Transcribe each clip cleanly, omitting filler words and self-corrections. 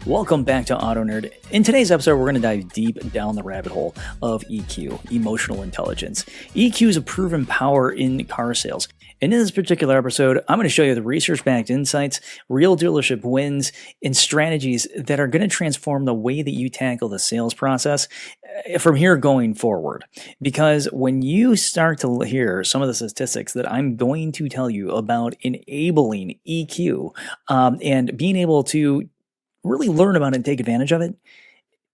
Welcome back to Auto Nerd. In today's episode, we're going to dive deep down the rabbit hole of EQ, emotional intelligence. EQ is a proven power in car sales. And in this particular episode, I'm going to show you the research-backed insights, real dealership wins, and strategies that are going to transform the way that you tackle the sales process from here going forward. Because when you start to hear some of the statistics that I'm going to tell you about enabling EQ and being able to really learn about it and take advantage of it,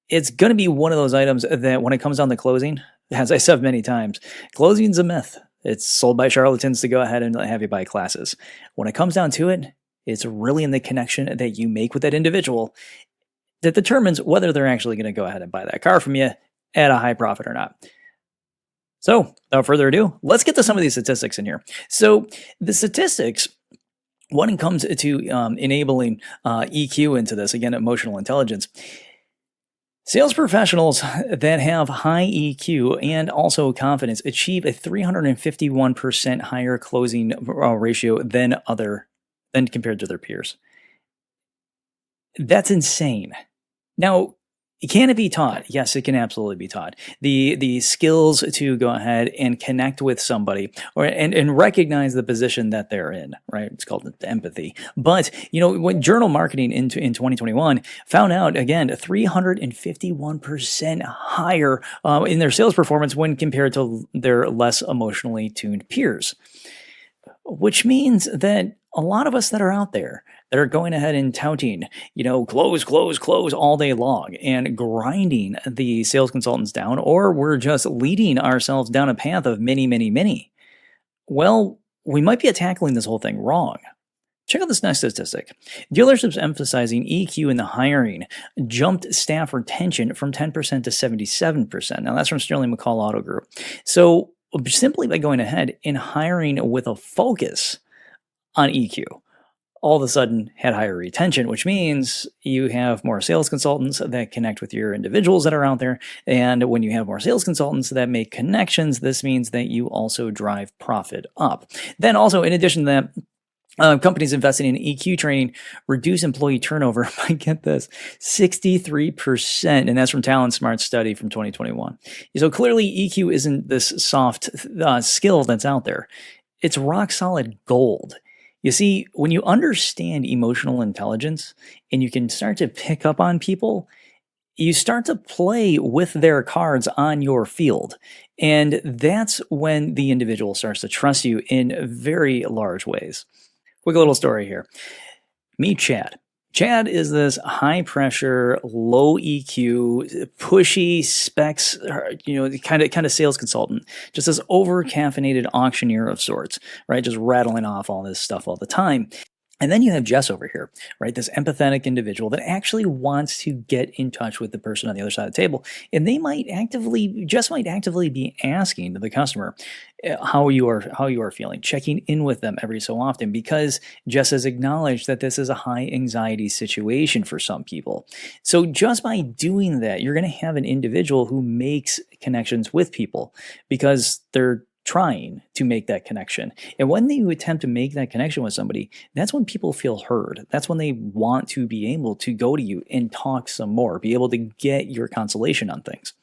it's going to be one of those items that when it comes down to closing, as I said many times, closing's a myth. It's sold by charlatans to go ahead and have you buy classes. When it comes down to it, it's really in the connection that you make with that individual that determines whether they're actually going to go ahead and buy that car from you at a high profit or not. So, without further ado, let's get to some of these statistics in here. So, the statistics, when it comes to enabling EQ into this, again, emotional intelligence, sales professionals that have high EQ and also confidence achieve a 351% higher closing ratio than compared to their peers. That's insane. Now, can it be taught? Yes, it can absolutely be taught. The skills to go ahead and connect with somebody and recognize the position that they're in, right? It's called empathy. But, when Journal Marketing in 2021 found out, again, 351% higher in their sales performance when compared to their less emotionally tuned peers. Which means that a lot of us that are out there that are going ahead and touting, close all day long and grinding the sales consultants down, or we're just leading ourselves down a path of many. Well, we might be tackling this whole thing wrong. Check out this next statistic. Dealerships emphasizing EQ in the hiring jumped staff retention from 10% to 77%. Now, that's from Sterling McCall Auto Group. So, simply by going ahead and hiring with a focus on EQ, all of a sudden had higher retention, which means you have more sales consultants that connect with your individuals that are out there. And when you have more sales consultants that make connections, this means that you also drive profit up. Then also, in addition to that, companies investing in EQ training reduce employee turnover by, get this, 63%. And that's from Talent Smart study from 2021. So clearly EQ isn't this soft skill that's out there. It's rock solid gold. You see, when you understand emotional intelligence and you can start to pick up on people, you start to play with their cards on your field. And that's when the individual starts to trust you in very large ways. Quick little story here. Meet Chad. Chad is this high pressure, low EQ, pushy specs, kind of sales consultant, just this over caffeinated auctioneer of sorts, right? Just rattling off all this stuff all the time. And then you have Jess over here, right? This empathetic individual that actually wants to get in touch with the person on the other side of the table. And Jess might actively be asking the customer how you are feeling, checking in with them every so often, because Jess has acknowledged that this is a high anxiety situation for some people. So just by doing that, you're going to have an individual who makes connections with people because they're trying to make that connection. And when you attempt to make that connection with somebody, that's when people feel heard. That's when they want to be able to go to you and talk some more, be able to get your consolation on things.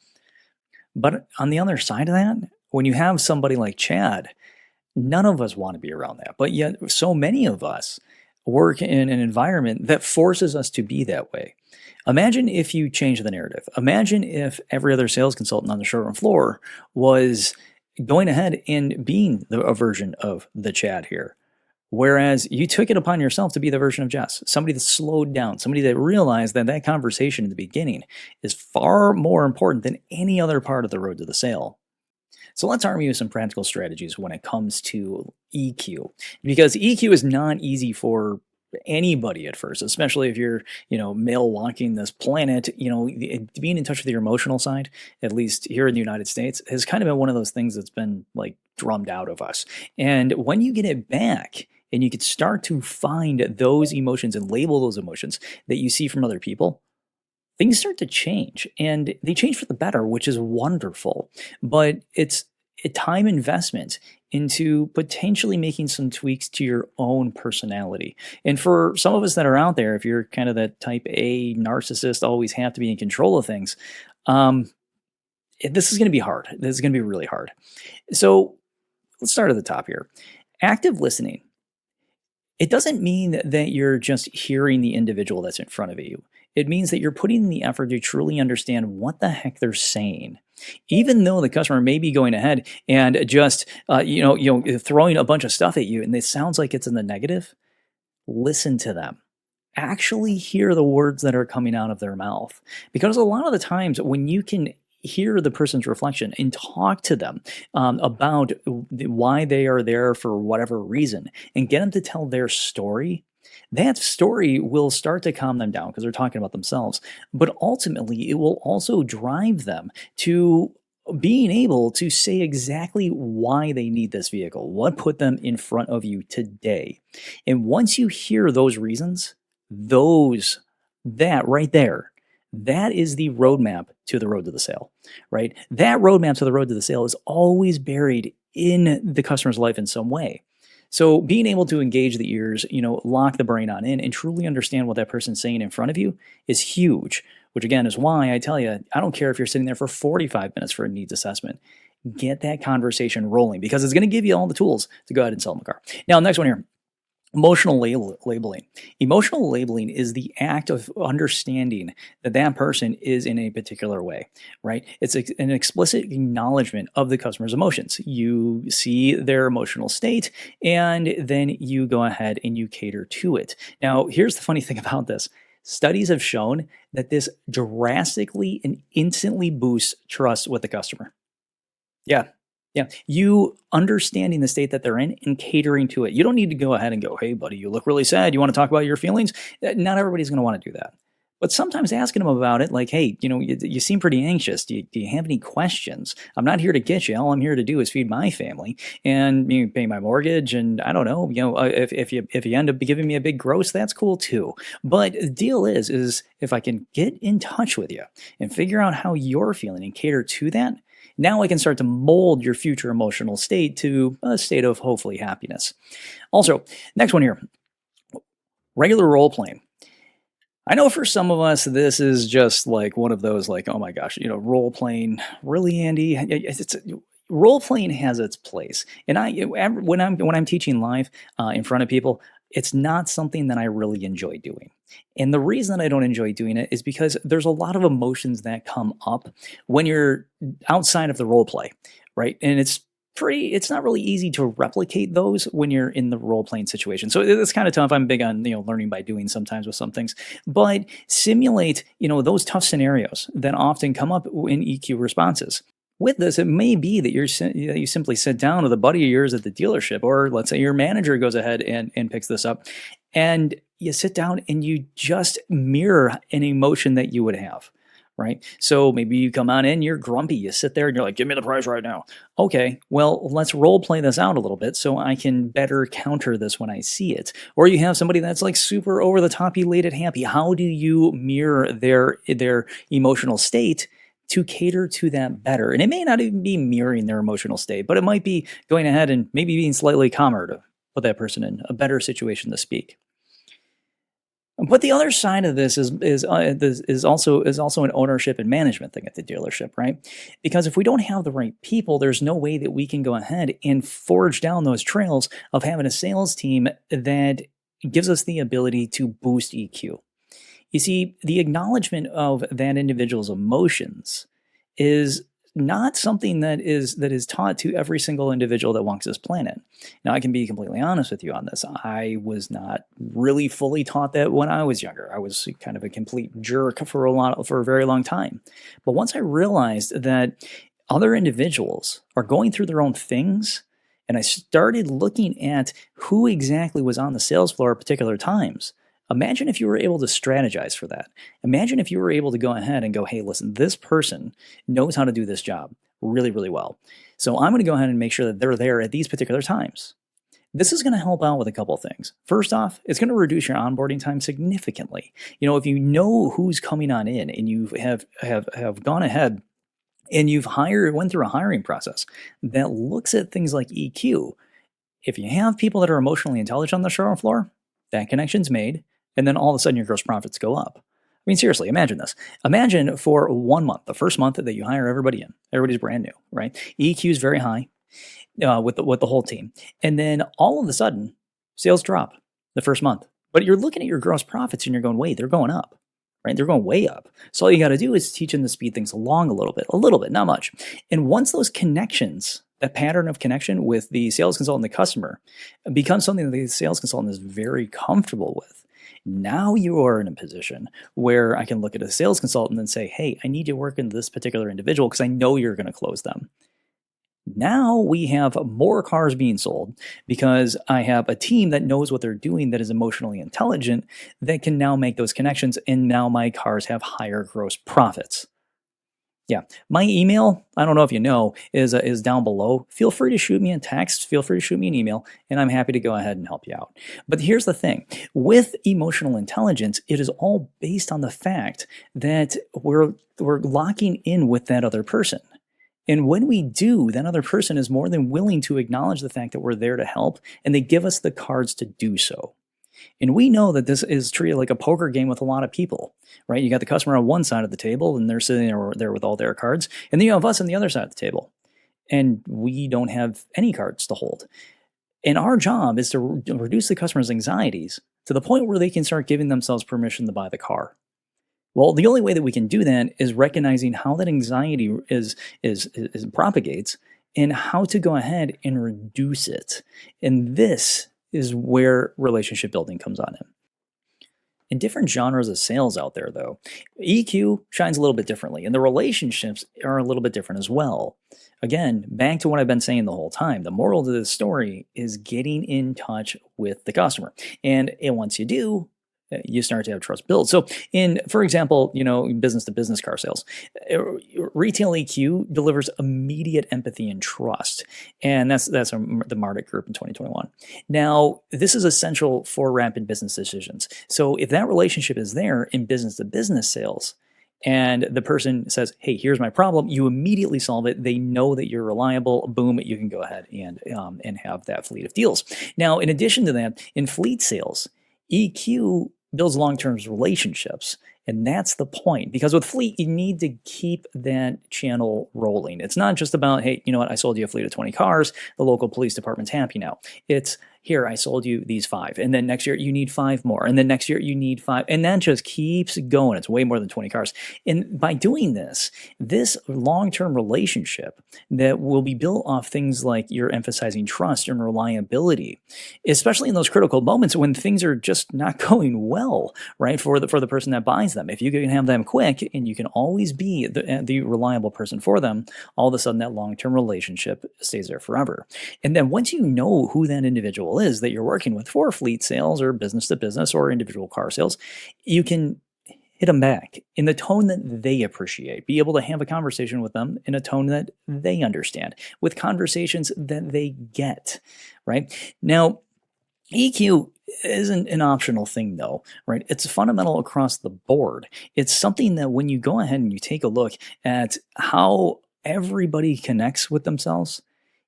But on the other side of that, when you have somebody like Chad, none of us want to be around that. But yet so many of us work in an environment that forces us to be that way. Imagine if you change the narrative. Imagine if every other sales consultant on the showroom floor was going ahead and being a version of the Chad here. Whereas you took it upon yourself to be the version of Jess, somebody that slowed down, somebody that realized that conversation in the beginning is far more important than any other part of the road to the sale. So let's arm you with some practical strategies when it comes to EQ, because EQ is not easy for anybody at first, especially if you're, male walking this planet. Being in touch with your emotional side, at least here in the United States, has kind of been one of those things that's been drummed out of us. And when you get it back and you could start to find those emotions and label those emotions that you see from other people, things start to change, and they change for the better, which is wonderful. But it's a time investment into potentially making some tweaks to your own personality. And for some of us that are out there, if you're kind of that type A narcissist, always have to be in control of things, um, this is going to be hard. This is going to be really hard. So let's start at the top here. Active listening. It doesn't mean that you're just hearing the individual that's in front of you. It means that you're putting in the effort to truly understand what the heck they're saying. Even though the customer may be going ahead and just throwing a bunch of stuff at you and it sounds like it's in the negative, listen to them. Actually hear the words that are coming out of their mouth. Because a lot of the times when you can hear the person's reflection and talk to them about why they are there for whatever reason and get them to tell their story, that story will start to calm them down because they're talking about themselves. But ultimately, it will also drive them to being able to say exactly why they need this vehicle, what put them in front of you today. And once you hear those reasons, that right there, that is the roadmap to the road to the sale, right? That roadmap to the road to the sale is always buried in the customer's life in some way. So being able to engage the ears, lock the brain on in and truly understand what that person's saying in front of you is huge, which again is why I tell you, I don't care if you're sitting there for 45 minutes for a needs assessment. Get that conversation rolling because it's going to give you all the tools to go ahead and sell them a car. Now, next one here. Emotional labeling. Emotional labeling is the act of understanding that that person is in a particular way, right? It's an explicit acknowledgement of the customer's emotions. You see their emotional state, and then you go ahead and you cater to it. Now, here's the funny thing about this. Studies have shown that this drastically and instantly boosts trust with the customer. Yeah. You understanding the state that they're in and catering to it. You don't need to go ahead and go, hey, buddy, you look really sad. You want to talk about your feelings? Not everybody's going to want to do that. But sometimes asking them about it, like, hey, you seem pretty anxious. Do you have any questions? I'm not here to get you. All I'm here to do is feed my family and pay my mortgage. And I don't know, if you end up giving me a big gross, that's cool too. But the deal is if I can get in touch with you and figure out how you're feeling and cater to that, now I can start to mold your future emotional state to a state of hopefully happiness. Also, next one here, regular role playing. I know for some of us, this is just like one of those like, oh my gosh, role playing. Really, Andy? Role playing has its place. And when I'm teaching live in front of people, it's not something that I really enjoy doing. And the reason that I don't enjoy doing it is because there's a lot of emotions that come up when you're outside of the role play, right? And it's not really easy to replicate those when you're in the role playing situation. So it's kind of tough. I'm big on, learning by doing sometimes with some things, but simulate, those tough scenarios that often come up in EQ responses. With this, it may be that you simply sit down with a buddy of yours at the dealership, or let's say your manager goes ahead and picks this up, and you sit down and you just mirror an emotion that you would have, right? So maybe you come on in, you're grumpy, you sit there and you're like, give me the price right now. Okay, well, let's role play this out a little bit so I can better counter this when I see it. Or you have somebody that's like super over the top, elated, happy. How do you mirror their emotional state to cater to that better? And it may not even be mirroring their emotional state, but it might be going ahead and maybe being slightly calmer to put that person in a better situation to speak. But the other side of this is also an ownership and management thing at the dealership, right? Because if we don't have the right people, there's no way that we can go ahead and forge down those trails of having a sales team that gives us the ability to boost EQ. You see, the acknowledgement of that individual's emotions is not something that is taught to every single individual that walks this planet. Now, I can be completely honest with you on this. I was not really fully taught that when I was younger. I was kind of a complete jerk for a very long time. But once I realized that other individuals are going through their own things, and I started looking at who exactly was on the sales floor at particular times, imagine if you were able to strategize for that. Imagine if you were able to go ahead and go, hey, listen, this person knows how to do this job really, really well. So I'm going to go ahead and make sure that they're there at these particular times. This is going to help out with a couple of things. First off, it's going to reduce your onboarding time significantly. If you know who's coming on in and you have gone ahead and you've went through a hiring process that looks at things like EQ, if you have people that are emotionally intelligent on the showroom floor, that connection's made, and then all of a sudden your gross profits go up. I mean, seriously, imagine this. Imagine for 1 month, the first month that you hire everybody in, everybody's brand new, right? EQ is very high with the whole team, and then all of a sudden, sales drop the first month. But you're looking at your gross profits and you're going, wait, they're going up, right? They're going way up. So all you got to do is teach them to speed things along a little bit, not much. And once those connections, that pattern of connection with the sales consultant and the customer becomes something that the sales consultant is very comfortable with, now you are in a position where I can look at a sales consultant and say, hey, I need you to work in this particular individual because I know you're going to close them. Now we have more cars being sold because I have a team that knows what they're doing, that is emotionally intelligent, that can now make those connections, and now my cars have higher gross profits. Yeah, my email, I don't know if you know, is down below. Feel free to shoot me a text, feel free to shoot me an email, and I'm happy to go ahead and help you out. But here's the thing. With emotional intelligence, it is all based on the fact that we're locking in with that other person. And when we do, that other person is more than willing to acknowledge the fact that we're there to help, and they give us the cards to do so. And we know that this is treated like a poker game with a lot of people, right? You got the customer on one side of the table, and they're sitting there with all their cards, and then you have us on the other side of the table, and we don't have any cards to hold. And our job is to reduce the customer's anxieties to the point where they can start giving themselves permission to buy the car. Well, the only way that we can do that is recognizing how that anxiety is propagates and how to go ahead and reduce it. And this is where relationship building comes on in. In different genres of sales out there, though, EQ shines a little bit differently, and the relationships are a little bit different as well. Again, back to what I've been saying the whole time, the moral to this story is getting in touch with the customer. And once you do, you start to have trust built. So for example, business to business car sales, retail EQ delivers immediate empathy and trust. And that's the Mardic group in 2021. Now, this is essential for rapid business decisions. So if that relationship is there in business to business sales, and the person says, hey, here's my problem, you immediately solve it. They know that you're reliable. Boom, you can go ahead and have that fleet of deals. Now, in addition to that, in fleet sales, EQ builds long-term relationships. And that's the point. Because with fleet, you need to keep that channel rolling. It's not just about, hey, you know what, I sold you a fleet of 20 cars. The local police department's happy now. It's, here, I sold you these 5. And then next year, you need 5 more. And then next year, you need 5. And that just keeps going. It's way more than 20 cars. And by doing this long-term relationship that will be built off things like you're emphasizing trust and reliability, especially in those critical moments when things are just not going well, right, for the person that buys them. If you can have them quick and you can always be the reliable person for them, all of a sudden that long-term relationship stays there forever. And then once you know who that individual is that you're working with for fleet sales or business to business or individual car sales, you can hit them back in the tone that they appreciate. Be able to have a conversation with them in a tone that they understand, with conversations that they get, right? Now, EQ isn't an optional thing though, right? It's fundamental across the board. It's something that when you go ahead and you take a look at how everybody connects with themselves,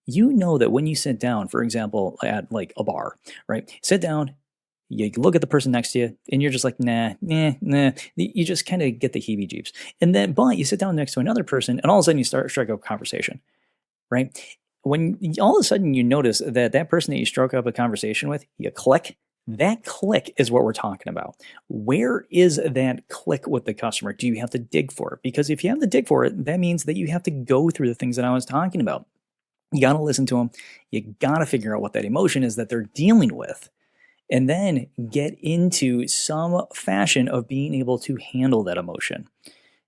you know that when you sit down, for example, at like a bar, right? Sit down, you look at the person next to you, and you're just like, nah. You just kind of get the heebie-jeebies. And then, but you sit down next to another person, and all of a sudden you strike up a conversation, right? When all of a sudden you notice that person that you struck up a conversation with, you click. That click is what we're talking about. Where is that click with the customer? Do you have to dig for it? Because if you have to dig for it, that means that you have to go through the things that I was talking about. You got to listen to them. You got to figure out what that emotion is that they're dealing with, and then get into some fashion of being able to handle that emotion.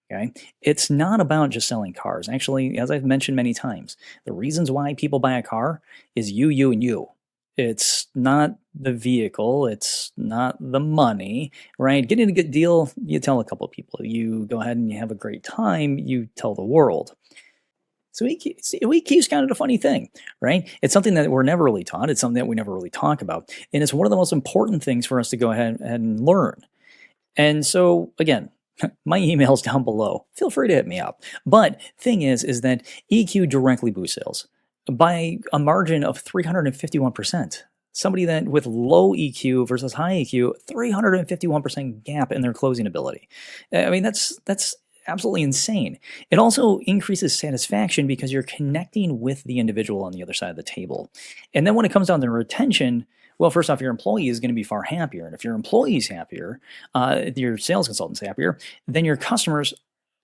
Okay? It's not about just selling cars. Actually, as I've mentioned many times, the reasons why people buy a car is you, and you. It's not the vehicle. It's not the money, right? Getting a good deal, you tell a couple of people. You go ahead and you have a great time, you tell the world. So EQ is kind of a funny thing, right? It's something that we're never really taught. It's something that we never really talk about. And it's one of the most important things for us to go ahead and learn. And so, again, my email's down below. Feel free to hit me up. But thing is that EQ directly boosts sales by a margin of 351%. Somebody that with low EQ versus high EQ, 351% gap in their closing ability. I mean, that's absolutely insane. It also increases satisfaction because you're connecting with the individual on the other side of the table. And then when it comes down to retention, well, first off, your employee is going to be far happier. And if your employee is happier, your sales consultant's happier, then your customers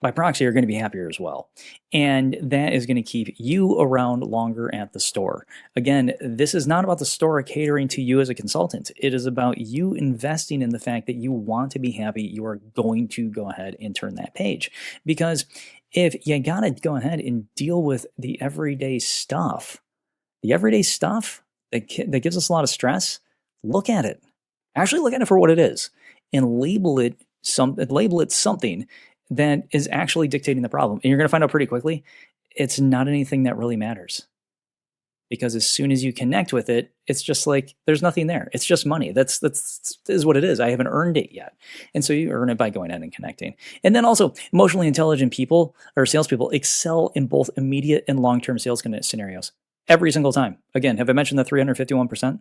by proxy are going to be happier as well. And that is going to keep you around longer at the store. Again, this is not about the store catering to you as a consultant. It is about you investing in the fact that you want to be happy. You are going to go ahead and turn that page. Because if you got to go ahead and deal with the everyday stuff that gives us a lot of stress, look at it. Actually look at it for what it is and label it something that is actually dictating the problem. And you're going to find out pretty quickly, it's not anything that really matters. Because as soon as you connect with it, it's just like there's nothing there. It's just money. That's is what it is. I haven't earned it yet. And so you earn it by going out and connecting. And then also, emotionally intelligent people or salespeople excel in both immediate and long-term sales scenarios. Every single time. Again, have I mentioned the 351%?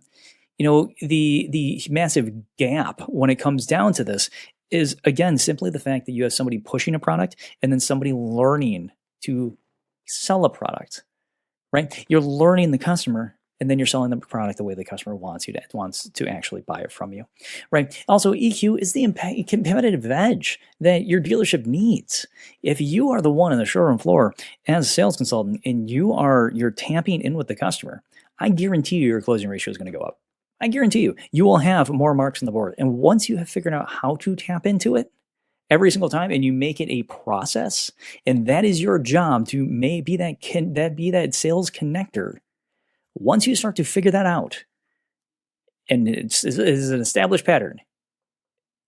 You know, the massive gap when it comes down to this is, again, simply the fact that you have somebody pushing a product and then somebody learning to sell a product, right? You're learning the customer and then you're selling the product the way the customer wants to actually buy it from you, right? Also, EQ is the competitive edge that your dealership needs. If you are the one on the showroom floor as a sales consultant and you're tapping in with the customer, I guarantee you your closing ratio is going to go up. I guarantee you will have more marks on the board. And once you have figured out how to tap into it every single time and you make it a process, and that is your job to be that sales connector. Once you start to figure that out, and it's an established pattern,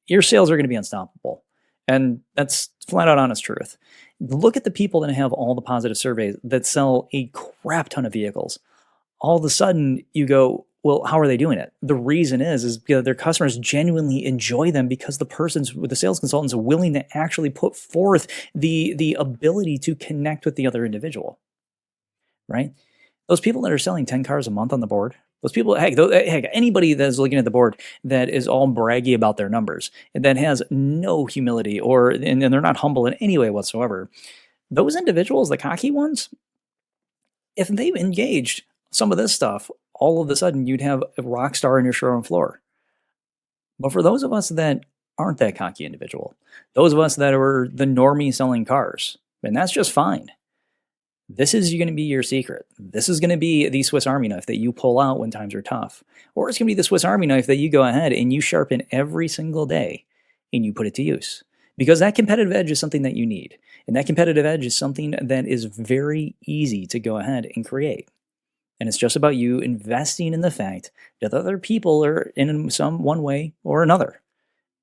your sales are going to be unstoppable. And that's flat out honest truth. Look at the people that have all the positive surveys that sell a crap ton of vehicles. All of a sudden you go, well, how are they doing it? The reason is because their customers genuinely enjoy them because the sales consultants are willing to actually put forth the ability to connect with the other individual, right? Those people that are selling 10 cars a month on the board, those people, heck, anybody that is looking at the board that is all braggy about their numbers and that has no humility and they're not humble in any way whatsoever, those individuals, the cocky ones, if they've engaged some of this stuff, all of a sudden you'd have a rock star in your showroom floor. But for those of us that aren't that cocky individual, those of us that are the normie selling cars, and that's just fine. This is going to be your secret. This is going to be the Swiss Army knife that you pull out when times are tough. Or it's going to be the Swiss Army knife that you go ahead and you sharpen every single day and you put it to use. Because that competitive edge is something that you need. And that competitive edge is something that is very easy to go ahead and create. And it's just about you investing in the fact that other people are in one way or another.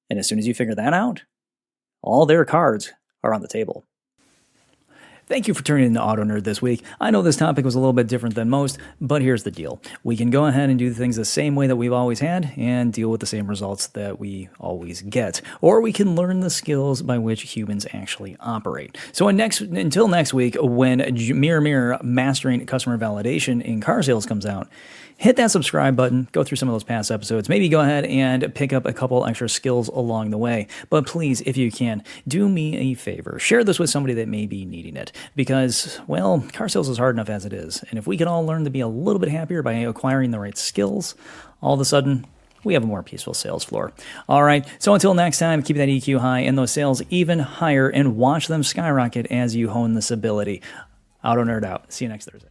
And as soon as you figure that out, all their cards are on the table. Thank you for tuning in to Auto Nerd this week. I know this topic was a little bit different than most, but here's the deal. We can go ahead and do things the same way that we've always had and deal with the same results that we always get. Or we can learn the skills by which humans actually operate. So until next week, when Mirror Mirror Mastering Customer Validation in Car Sales comes out, hit that subscribe button, go through some of those past episodes, maybe go ahead and pick up a couple extra skills along the way. But please, if you can, do me a favor. Share this with somebody that may be needing it because, well, car sales is hard enough as it is. And if we can all learn to be a little bit happier by acquiring the right skills, all of a sudden, we have a more peaceful sales floor. All right, so until next time, keep that EQ high and those sales even higher and watch them skyrocket as you hone this ability. Auto Nerd out. See you next Thursday.